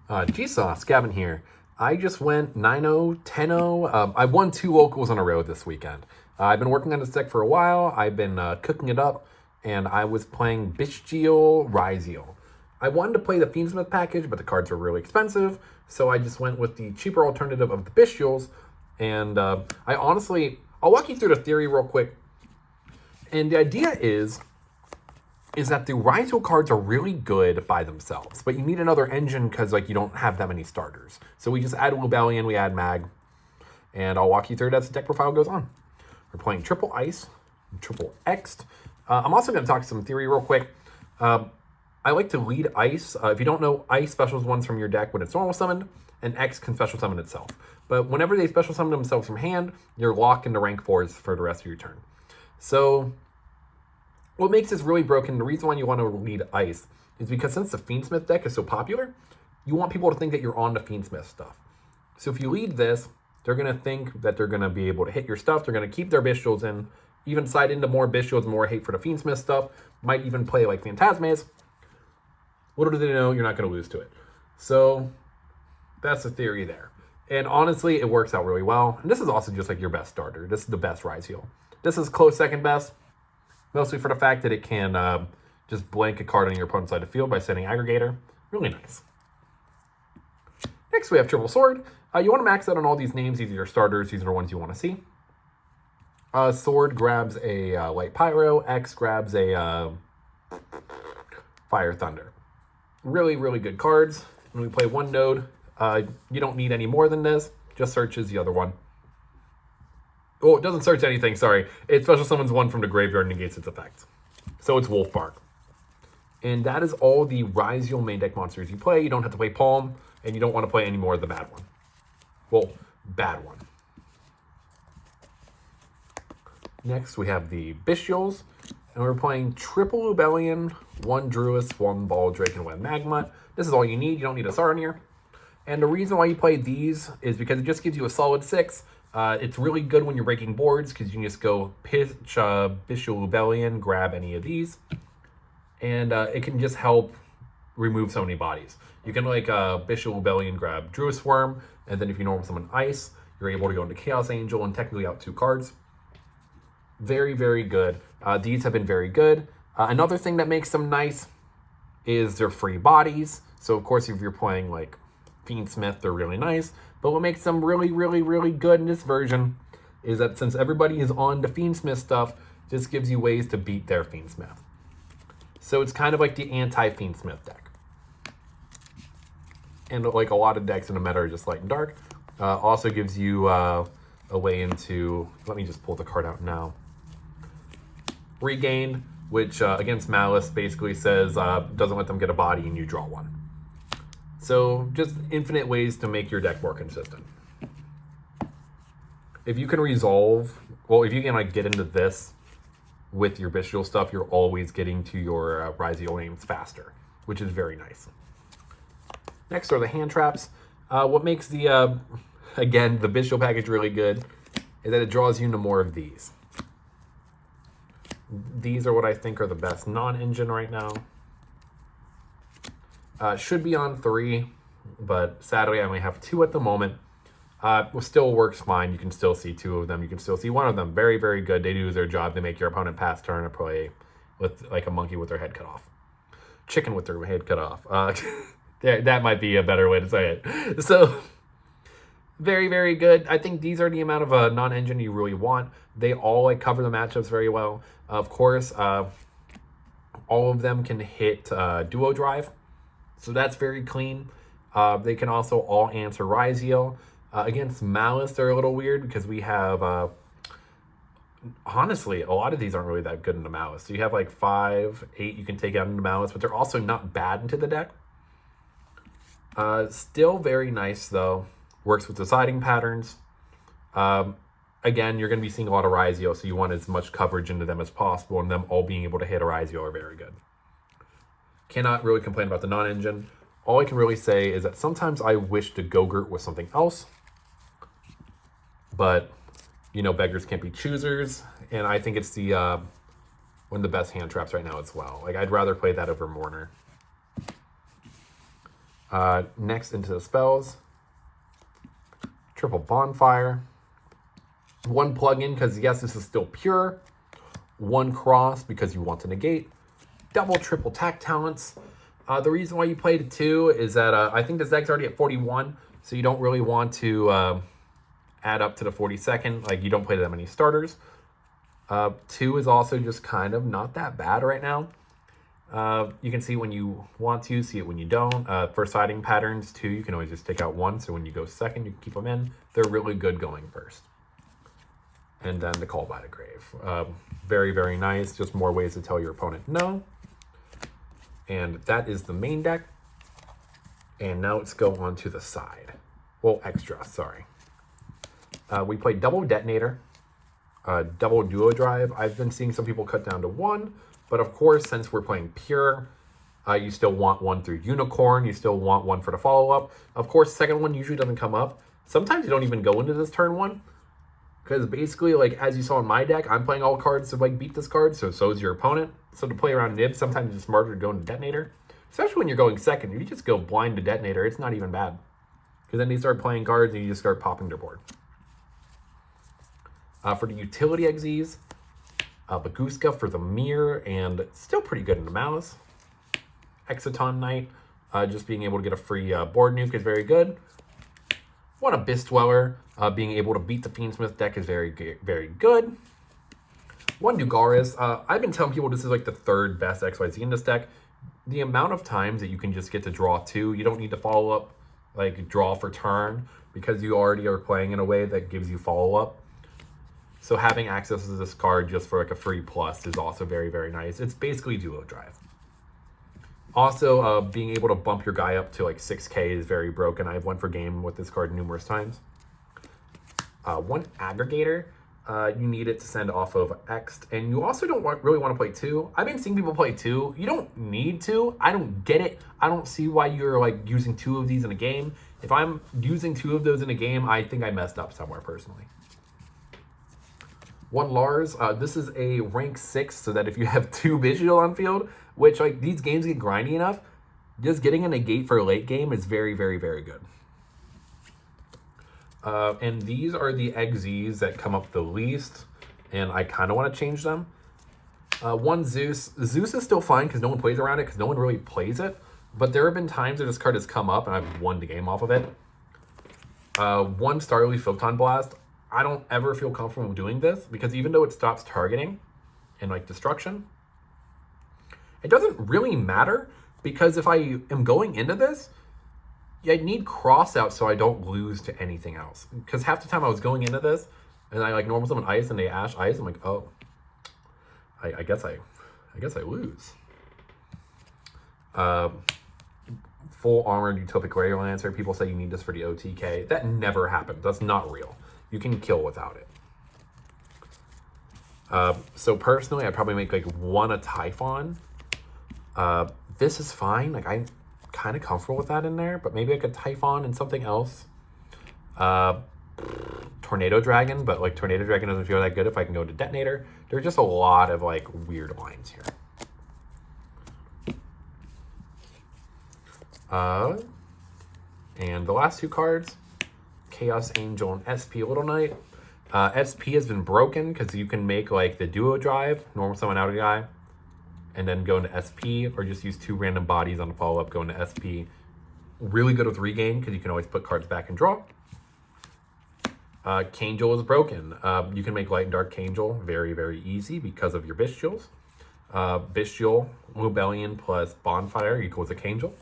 G-Sauce, Gavin here. I just went 9-0, 10-0. I won 2 locals in a row this weekend. I've been working on this deck for a while. I've been cooking it up, and I was playing Bystial, Ryzeal. I wanted to play the Fiendsmith package, but the cards were really expensive, so I just went with the cheaper alternative of the Bystials. And I'll walk you through the theory real quick. And the idea is that the Ryzeal cards are really good by themselves, but you need another engine because you don't have that many starters. So we just add Rebellion, we add Mag, and I'll walk you through it as the deck profile goes on. We're playing triple Ice, triple X'd. I'm also going to talk some theory real quick. I like to lead Ice. If you don't know, Ice specials ones from your deck when it's normal summoned, and X can special summon itself. But whenever they special summon themselves from hand, you're locked into rank 4s for the rest of your turn. So what makes this really broken, the reason why you want to lead Ice, is because since the Fiendsmith deck is so popular, you want people to think that you're on the Fiendsmith stuff. So if you lead this, they're going to think that they're going to be able to hit your stuff. They're going to keep their Bystials in, even side into more Bystials, more hate for the Fiendsmith stuff. Might even play like Phantasmes. Little do they know, you're not going to lose to it. So that's the theory there. And honestly, it works out really well. And this is also just like your best starter. This is the best Ryzeal. This is close second best. Mostly for the fact that it can just blank a card on your opponent's side of the field by sending Aggregator. Really nice. Next, we have Triple Sword. You want to max out on all these names. These are your starters. These are the ones you want to see. Sword grabs a Light Pyro. X grabs a Fire Thunder. Really, really good cards. When we play one node, you don't need any more than this. Just searches the other one. Oh, it doesn't search anything, sorry. It special summons one from the graveyard and negates its effects. So it's Wolf Bark. And that is all the Ryzeal main deck monsters you play. You don't have to play Palm, and you don't want to play any more of the bad one. Well, bad one. Next, we have the Bystials. And we're playing triple Rebellion, 1 Druid, 1 Baldrake, and 1 Magma. This is all you need. You don't need a Saronir. And the reason why you play these is because it just gives you a solid 6. It's really good when you're breaking boards because you can just go pitch Bystial Rebellion, grab any of these, and it can just help remove so many bodies. You can Bystial Rebellion, grab Druid Swarm, and then if you normal summon Ice, you're able to go into Chaos Angel and technically out 2 cards. Very, very good. These have been very good. Another thing that makes them nice is their free bodies. So of course, if you're playing like Fiendsmith, they're really nice. But what makes them really, really, really good in this version is that since everybody is on the Fiendsmith stuff, this gives you ways to beat their Fiendsmith. So it's kind of like the anti-Fiendsmith deck. And like a lot of decks in the meta are just light and dark. Also gives you a way into, let me just pull the card out now. Regain, which against Malice basically says doesn't let them get a body and you draw 1. So just infinite ways to make your deck more consistent. If you can resolve, well, if you can get into this with your Bystial stuff, you're always getting to your Ryzeal names faster, which is very nice. Next are the hand traps. What makes the, again, the Bystial package really good is that it draws you into more of these. These are what I think are the best non-engine right now. Should be on 3, but sadly I only have 2 at the moment. It still works fine. You can still see 2 of them. You can still see 1 of them. Very, very good. They do their job. They make your opponent pass turn and play with like a monkey with their head cut off. Chicken with their head cut off. That might be a better way to say it. So, very, very good. I think these are the amount of non-engine you really want. They all cover the matchups very well. Of course, all of them can hit Duo Drive. So that's very clean. They can also all answer Ryzeal. Against Malice, they're a little weird because we have, honestly, a lot of these aren't really that good into Malice. So you have like 5, 8 you can take out into Malice, but they're also not bad into the deck. Still very nice though. Works with deciding patterns. Again, you're going to be seeing a lot of Ryzeal, so you want as much coverage into them as possible, and them all being able to hit a Ryzeal are very good. Cannot really complain about the non-engine. All I can really say is that sometimes I wish the Go-Gurt was something else. But, you know, beggars can't be choosers. And I think it's the one of the best hand traps right now as well. Like, I'd rather play that over Mourner. Next into the spells. Triple Bonfire. 1 plug-in, because yes, this is still pure. 1 cross, because you want to negate. Double, triple tack talents. The reason why you played 2 is that I think this deck's already at 41, so you don't really want to add up to the 42nd. Like, you don't play that many starters. 2 is also just kind of not that bad right now. You can see when you want to, see it when you don't. For siding patterns, 2, you can always just take out 1, so when you go second, you can keep them in. They're really good going first. And then the Call by the Grave. Very, very nice. Just more ways to tell your opponent no. And that is the main deck. And now let's go on to the side. Well, extra, sorry. We played double detonator, double duo drive. I've been seeing some people cut down to 1, but of course, since we're playing pure, you still want 1 through unicorn. You still want 1 for the follow-up. Of course, second one usually doesn't come up. Sometimes you don't even go into this turn 1. Because basically, like, as you saw in my deck, I'm playing all cards to, like, beat this card, so is your opponent. So to play around nibs, sometimes it's smarter to go into detonator. Especially when you're going second. If you just go blind to detonator, it's not even bad. Because then they start playing cards and you just start popping their board. For the utility XZs, Baguska for the mirror, and still pretty good in the Malice. Exciton Knight, just being able to get a free board nuke is very good. 1 Abyss Dweller, being able to beat the Fiendsmith deck is very, very good. 1 Dugaris. I've been telling people this is like the 3rd best XYZ in this deck. The amount of times that you can just get to draw 2, you don't need to follow up, like draw for turn, because you already are playing in a way that gives you follow up. So having access to this card just for like a free plus is also very, very nice. It's basically duo drive. Also, being able to bump your guy up to like 6k is very broken. I've won for game with this card numerous times. 1 Aggregator. You need it to send off of X. And you also don't really want to play 2. I've been seeing people play 2. You don't need to. I don't get it. I don't see why you're like using 2 of these in a game. If I'm using 2 of those in a game, I think I messed up somewhere personally. 1 Lars. This is a rank 6, so that if you have 2 Bystial on field, which like these games get grindy enough, just getting a negate for a late game is very, very, very good. And these are the XZs that come up the least, and I kind of want to change them. 1 Zeus. Zeus is still fine because no one plays around it, because no one really plays it. But there have been times that this card has come up and I've won the game off of it. 1 Starly Photon Blast. I don't ever feel comfortable doing this, because even though it stops targeting and like destruction, it doesn't really matter, because if I am going into this, I need cross out so I don't lose to anything else. Because half the time I was going into this and I like normal summon ice and they ash ice, I'm like, oh, I guess I lose. Full armored Utopic Radio Lancer. People say you need this for the OTK. That never happened. That's not real. You can kill without it. So personally, I'd probably make like 1 a Typhon. This is fine. Like, I'm kind of comfortable with that in there, but maybe like a Typhon and something else. Tornado Dragon, but like Tornado Dragon doesn't feel that good if I can go to Detonator. There's just a lot of like weird lines here. And the last 2 cards, Chaos Angel and SP Little Knight. SP has been broken because you can make like the duo drive, normal summon out a guy, and then go into SP, or just use 2 random bodies on the follow-up, go into SP. Really good with regain because you can always put cards back and draw. Kangel is broken. You can make Light and Dark Kangel very, very easy because of your Bystials. Bystial Rebellion plus Bonfire equals a Kangel.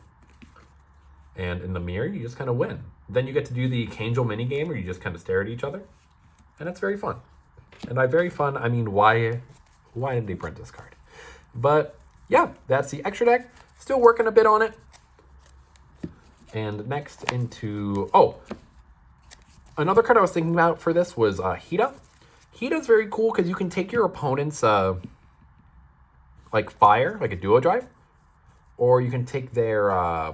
And in the mirror, you just kind of win. Then you get to do the Kangel minigame where you just kind of stare at each other. And it's very fun. And by very fun, I mean, why did they print this card? But yeah, that's the extra deck. Still working a bit on it. And next into, another card I was thinking about for this was Hida. Hida's very cool because you can take your opponent's like fire, like a duo drive, or you can take their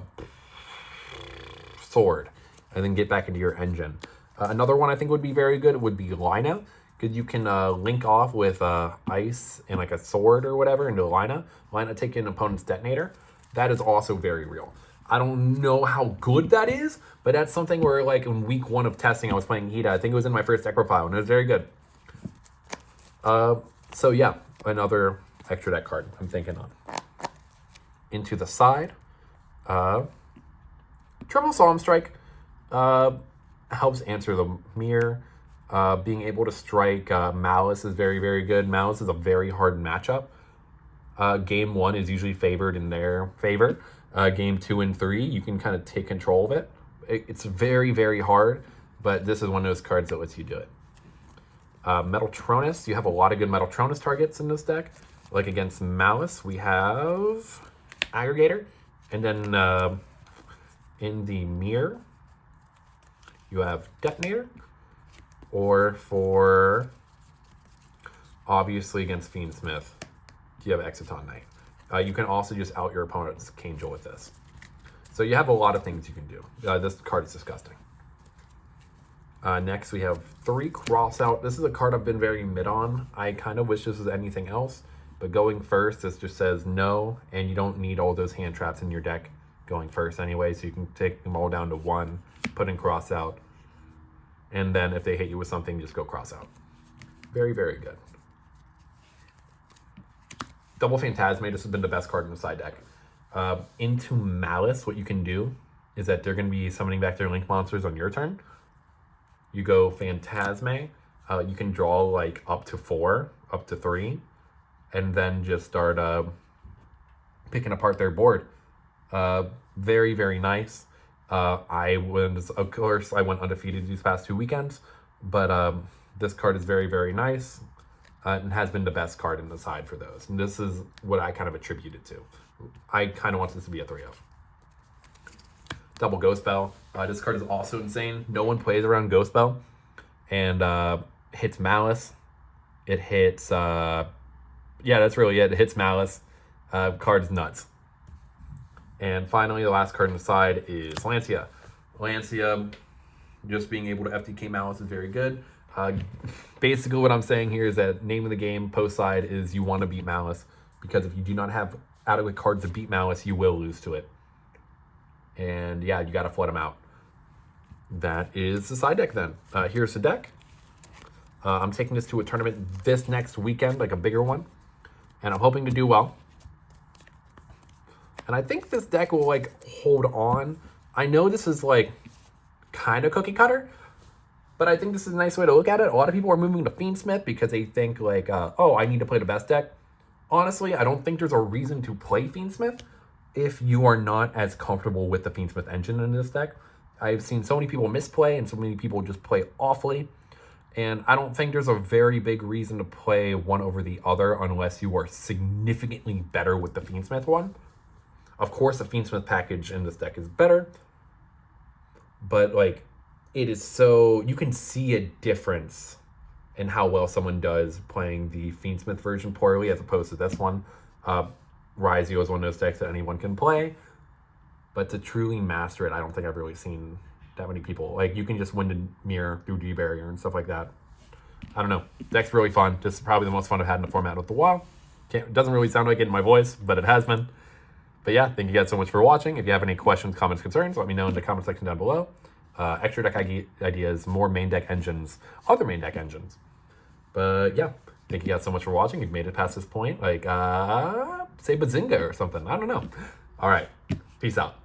sword and then get back into your engine. Another one I think would be very good would be Lina, because you can link off with ice and like a sword or whatever into Lina. Lina take an opponent's detonator. That is also very real. I don't know how good that is, but that's something where, like, in week 1 of testing, I was playing Hida. I think it was in my first deck profile, and it was very good. So yeah, another extra deck card I'm thinking on. Into the side. Triple Solemn Strike helps answer the mirror. Being able to strike Malice is very, very good. Malice is a very hard matchup. Game 1 is usually favored in their favor. Game 2 and 3, you can kind of take control of it. It's very, very hard, but this is one of those cards that lets you do it. Metaltronus, you have a lot of good Metaltronus targets in this deck. Like against Malice, we have Aggregator, and then in the mirror, you have Detonator, or for, obviously against Fiendsmith, you have Exciton Knight. You can also just out your opponent's Cangel with this. So you have a lot of things you can do. This card is disgusting. Next, we have 3 Crossout. This is a card I've been very mid on. I kind of wish this was anything else, but going first, this just says no, and you don't need all those hand traps in your deck going first anyway, so you can take them all down to 1, put in Crossout, and then if they hit you with something, just go Crossout. Very, very good. Double Phantasme, this has been the best card in the side deck. Into Malice, what you can do is that they're going to be summoning back their Link monsters on your turn. You go Phantasme, you can draw like up to 4, up to 3, and then just start picking apart their board. Very, very nice. Of course, I went undefeated these past 2 weekends, but this card is very, very nice. And has been the best card in the side for those. And this is what I kind of attribute it to. I kind of want this to be a 3-0. Double Ghost Bell. This card is also insane. No one plays around Ghost Bell. And hits Malice. It hits... yeah, that's really it. It hits Malice. Card is nuts. And finally, the last card on the side is Lancia. Lancia, just being able to FTK Malice is very good. Basically what I'm saying here is that name of the game post side is you want to beat Malice, because if you do not have adequate cards to beat Malice, you will lose to it. And yeah, you got to flood them out. That is the side deck then. Here's the deck. I'm taking this to a tournament this next weekend, like a bigger one, and I'm hoping to do well. And I think this deck will like hold on. I know this is like kind of cookie cutter, but I think this is a nice way to look at it. A lot of people are moving to Fiendsmith because they think like, oh, I need to play the best deck. Honestly, I don't think there's a reason to play Fiendsmith if you are not as comfortable with the Fiendsmith engine in this deck. I've seen so many people misplay and so many people just play awfully. And I don't think there's a very big reason to play one over the other unless you are significantly better with the Fiendsmith one. Of course, the Fiendsmith package in this deck is better, but like, it is so, you can see a difference in how well someone does playing the Fiendsmith version poorly as opposed to this one. Ryzeal is one of those decks that anyone can play, but to truly master it, I don't think I've really seen that many people. Like, you can just win the mirror through D-Barrier and stuff like that. I don't know. Deck's really fun. This is probably the most fun I've had in the format with a while. It doesn't really sound like it in my voice, but it has been. But yeah, thank you guys so much for watching. If you have any questions, comments, concerns, let me know in the comment section down below. Extra deck ideas, more main deck engines, other main deck engines. But yeah, thank you guys so much for watching. You've made it past this point. Like, say Bazinga or something. I don't know. All right. Peace out.